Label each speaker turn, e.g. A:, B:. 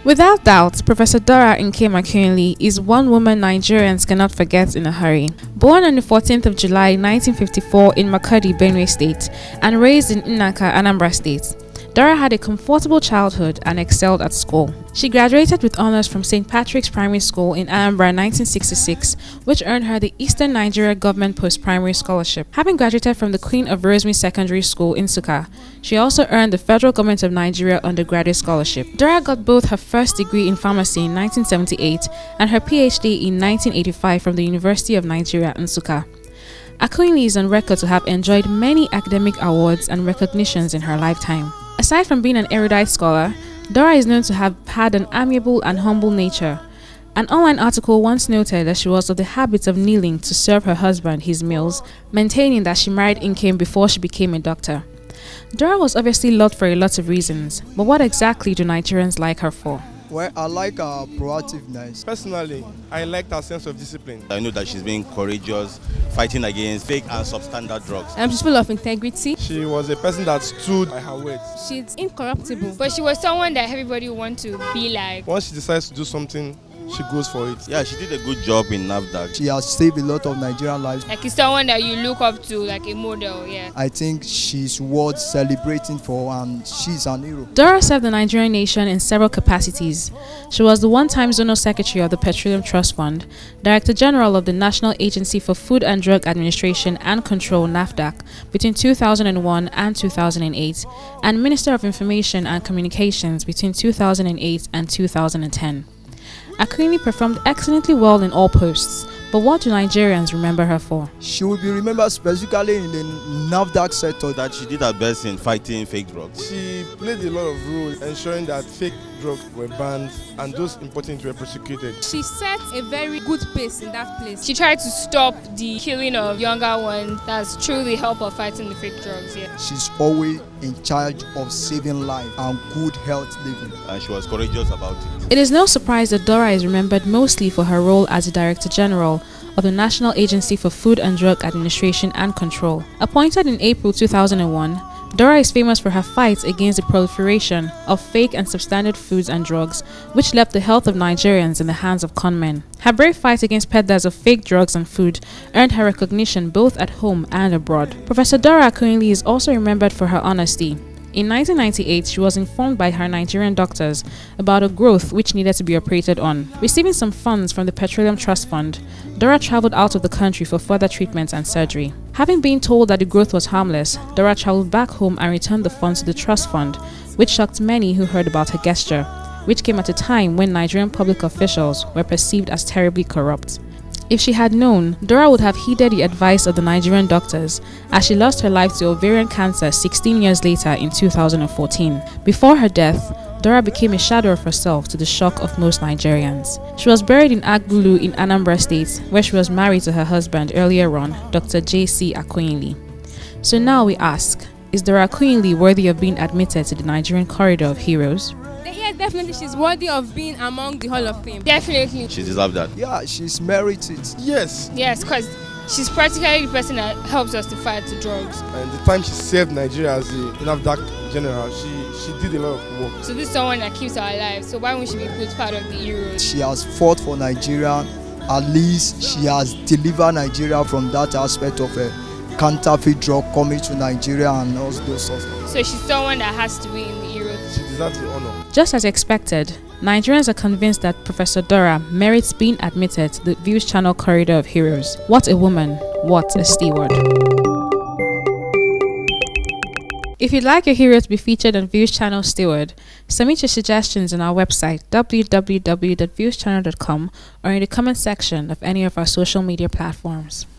A: Without doubt, Professor Dora Akunyili is one woman Nigerians cannot forget in a hurry. Born on the 14th of July 1954 in Makurdi, Benue State, and raised in Nnaka, Anambra State, Dora had a comfortable childhood and excelled at school. She graduated with honors from St. Patrick's Primary School in Anambra in 1966, which earned her the Eastern Nigeria Government Post-Primary Scholarship. Having graduated from the Queen of Rosemary Secondary School in Nsukka, she also earned the Federal Government of Nigeria Undergraduate Scholarship. Dora got both her first degree in pharmacy in 1978 and her PhD in 1985 from the University of Nigeria, Nsukka. Akunyili is on record to have enjoyed many academic awards and recognitions in her lifetime. Aside from being an erudite scholar, Dora is known to have had an amiable and humble nature. An online article once noted that she was of the habit of kneeling to serve her husband his meals, maintaining that she married Nkem before she became a doctor. Dora was obviously loved for a lot of reasons, but what exactly do Nigerians like her for?
B: Well, I like her proactiveness.
C: Personally, I liked her sense of discipline.
D: I know that she's being courageous, fighting against fake and substandard drugs.
E: She's full of integrity.
C: She was a person that stood by her words.
E: She's incorruptible.
F: But she was someone that everybody would want to be like.
C: Once she decides to do something, she goes for it.
D: Yeah, she did a good job in NAFDAC.
B: She has saved a lot of Nigerian lives.
F: Like, it's someone that you look up to, like a model, yeah.
B: I think she's worth celebrating for, and she's an hero.
A: Dora served the Nigerian nation in several capacities. She was the one-time Zonal Secretary of the Petroleum Trust Fund, Director General of the National Agency for Food and Drug Administration and Control (NAFDAC) between 2001 and 2008, and Minister of Information and Communications between 2008 and 2010. Akunyili performed excellently well in all posts, but what do Nigerians remember her for?
B: She will be remembered specifically in the NAFDAC sector.
D: That she did her best in fighting fake drugs.
C: She played a lot of roles ensuring that fake drugs were banned and those important were prosecuted.
E: She set a very good pace in that place.
F: She tried to stop the killing of younger ones. That's truly help her fighting the fake drugs, yeah.
B: She's always in charge of saving life and good health living.
D: And she was courageous about it.
A: It is no surprise that Dora is remembered mostly for her role as the Director General of the National Agency for Food and Drug Administration and Control. Appointed in April 2001, Dora is famous for her fight against the proliferation of fake and substandard foods and drugs, which left the health of Nigerians in the hands of conmen. Her brave fight against peddlers of fake drugs and food earned her recognition both at home and abroad. Professor Dora Akunyili is also remembered for her honesty. In 1998, she was informed by her Nigerian doctors about a growth which needed to be operated on. Receiving some funds from the Petroleum Trust Fund, Dora traveled out of the country for further treatment and surgery. Having been told that the growth was harmless, Dora traveled back home and returned the funds to the Trust Fund, which shocked many who heard about her gesture, which came at a time when Nigerian public officials were perceived as terribly corrupt. If she had known, Dora would have heeded the advice of the Nigerian doctors, as she lost her life to ovarian cancer 16 years later in 2014. Before her death, Dora became a shadow of herself to the shock of most Nigerians. She was buried in Agbulu in Anambra State, where she was married to her husband earlier on, Dr. J.C. Akunyili. So now we ask, is Dora Akunyili worthy of being admitted to the Nigerian Corridor of Heroes?
E: Yes, definitely she's worthy of being among the Hall of Fame.
F: Definitely.
D: She deserved that.
B: Yeah, she's merited.
C: Yes.
F: Yes, because she's practically the person that helps us to fight the drugs.
C: And the time she served Nigeria as the NAFDAC general, she did a lot of work.
F: So this is someone that keeps our lives. So why won't she be put part of the heroes?
B: She has fought for Nigeria. At least she has delivered Nigeria from that aspect of a counterfeit drug coming to Nigeria and all those sorts of things.
F: So she's someone that has to be in the heroes.
C: She deserves the honor.
A: Just as expected, Nigerians are convinced that Professor Dora merits being admitted to the Views Channel Corridor of Heroes. What a woman, what a steward. If you'd like your hero to be featured on Views Channel Steward, submit your suggestions on our website www.viewschannel.com or in the comment section of any of our social media platforms.